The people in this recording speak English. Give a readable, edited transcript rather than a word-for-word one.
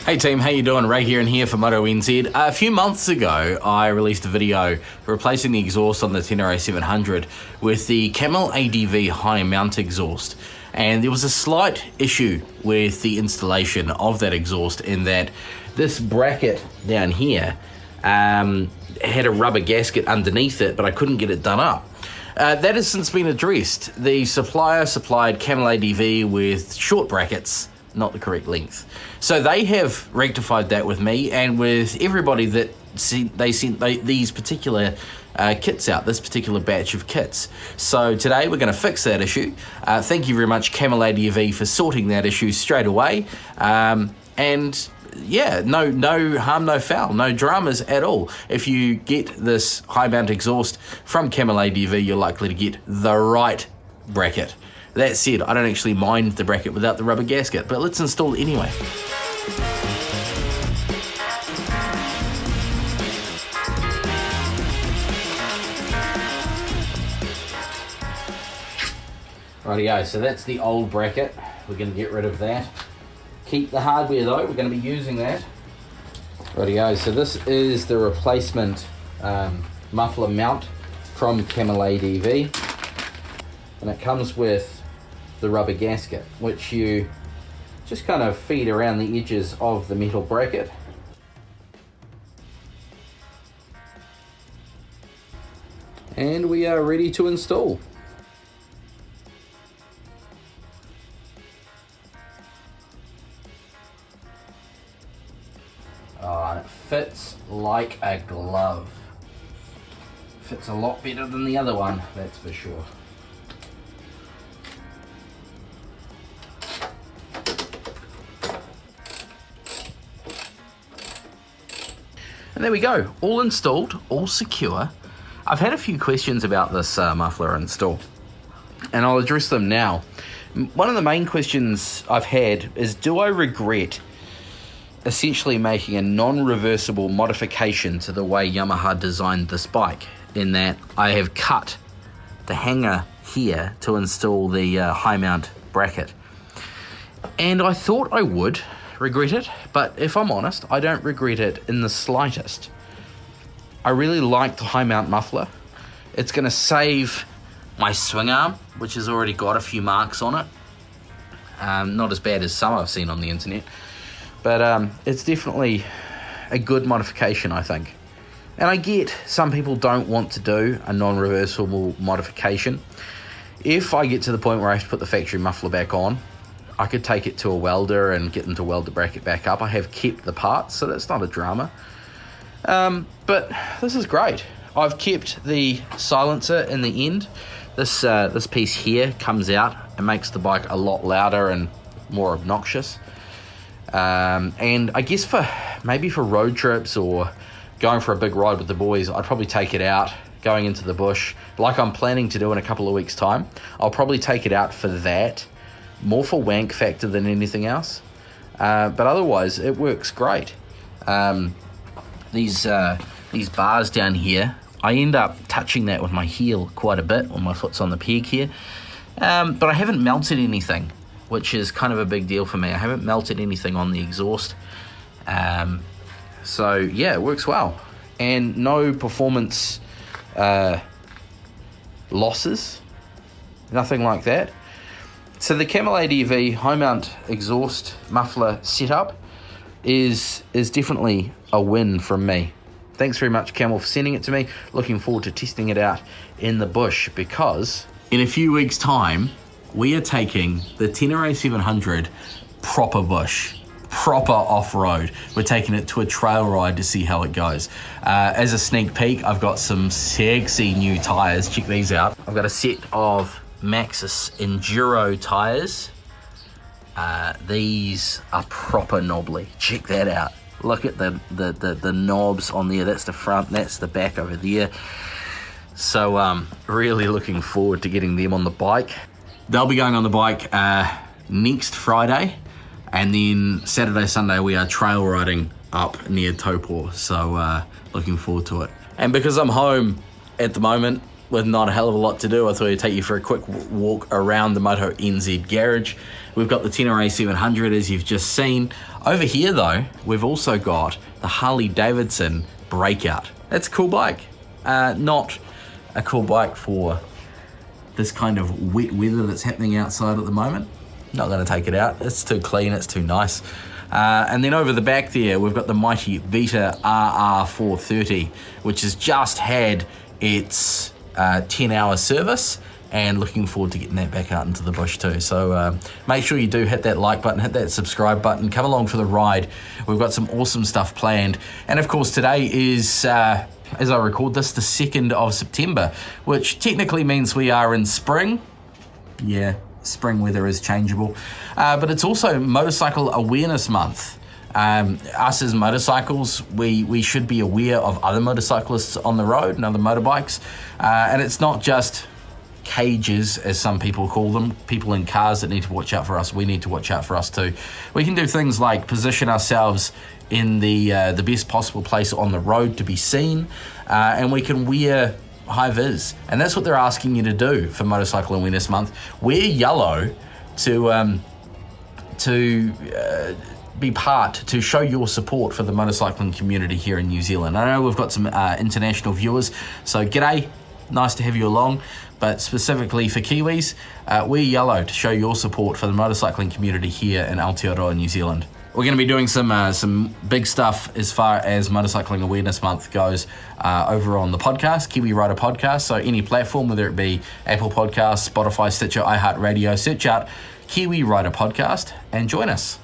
Hey team, how you doing? Ray here and here for MotoNZ. A few months ago, I released a video replacing the exhaust on the Tenere A0700 with the Camel ADV high mount exhaust. And there was a slight issue with the installation of that exhaust in that this bracket down here had a rubber gasket underneath it, but I couldn't get it done up. That has since been addressed. The supplier supplied Camel ADV with short brackets, not the correct length. So they have rectified that with me and with everybody that they sent these particular kits out, this particular batch of kits. So today we're going to fix that issue. Thank you very much, Camel ADV, for sorting that issue straight away. And yeah, no harm, no foul, no dramas at all. If you get this high mount exhaust from Camel ADV, you're likely to get the right bracket. That said, I don't actually mind the bracket without the rubber gasket, but let's install it anyway. Rightio, so that's the old bracket. We're going to get rid of that. Keep the hardware though, we're going to be using that. Rightio, so this is the replacement muffler mount from Camel ADV. And it comes with the rubber gasket, which you just kind of feed around the edges of the metal bracket. And we are ready to install. Oh, and it fits like a glove. Fits a lot better than the other one, that's for sure. And there we go, all installed, all secure. I've had a few questions about this muffler install, and I'll address them now. One of the main questions I've had is, do I regret essentially making a non-reversible modification to the way Yamaha designed this bike, in that I have cut the hanger here to install the high mount bracket? And I thought I would regret it, but if I'm honest, I don't regret it in the slightest. I really like the high mount muffler. It's going to save my swing arm, which has already got a few marks on it. Not as bad as some I've seen on the internet, but it's definitely a good modification, I think. And I get some people don't want to do a non-reversible modification. If I get to the point where I have to put the factory muffler back on, I could take it to a welder and get them to weld the bracket back up. I have kept the parts, so that's not a drama. But this is great. I've kept the silencer in the end. This piece here comes out and makes the bike a lot louder and more obnoxious. And I guess maybe for road trips or going for a big ride with the boys, I'd probably take it out, going into the bush, like I'm planning to do in a couple of weeks' time. I'll probably take it out for that. More for wank factor than anything else, but otherwise it works great. These bars down here, I end up touching that with my heel quite a bit when my foot's on the peg here, but I haven't melted anything, which is kind of a big deal for me. I haven't melted anything on the exhaust, so yeah, it works well, and no performance losses, nothing like that. So the Camel ADV high mount exhaust muffler setup is definitely a win from me. Thanks very much, Camel, for sending it to me. Looking forward to testing it out in the bush, because in a few weeks' time, we are taking the Tenere 700 proper bush, proper off-road. We're taking it to a trail ride to see how it goes. As a sneak peek, I've got some sexy new tyres. Check these out. I've got a set of Maxxis Enduro tyres. These are proper knobbly. Check that out. Look at the knobs on there. That's the front, that's the back over there. So really looking forward to getting them on the bike. They'll be going on the bike next Friday, and then Saturday, Sunday we are trail riding up near Taupo. So looking forward to it. And because I'm home at the moment, with not a hell of a lot to do, I thought I'd take you for a quick walk around the MotoNZ garage. We've got the Tenere A700, as you've just seen. Over here, though, we've also got the Harley-Davidson Breakout. That's a cool bike. Not a cool bike for this kind of wet weather that's happening outside at the moment. Not going to take it out. It's too clean. It's too nice. And then over the back there, we've got the mighty Vita RR430, which has just had its 10-hour service, and looking forward to getting that back out into the bush too. So make sure you do hit that like button, hit that subscribe button, come along for the ride. We've got some awesome stuff planned. And of course, today is, as I record this, the 2nd of September, which technically means we are in spring. Yeah, spring weather is changeable. But it's also Motorcycle Awareness Month. Us as motorcycles, we should be aware of other motorcyclists on the road and other motorbikes. And it's not just cages, as some people call them, people in cars that need to watch out for us. We need to watch out for us too. We can do things like position ourselves in the best possible place on the road to be seen, and we can wear high vis, and that's what they're asking you to do for Motorcycle Awareness Month. Wear yellow to be part, to show your support for the motorcycling community here in New Zealand. I know we've got some international viewers, so g'day, nice to have you along, but specifically for Kiwis, wear yellow to show your support for the motorcycling community here in Aotearoa, New Zealand. We're going to be doing some big stuff as far as Motorcycling Awareness Month goes over on the podcast, Kiwi Rider Podcast. So any platform, whether it be Apple Podcasts, Spotify, Stitcher, iHeartRadio, search out Kiwi Rider Podcast and join us.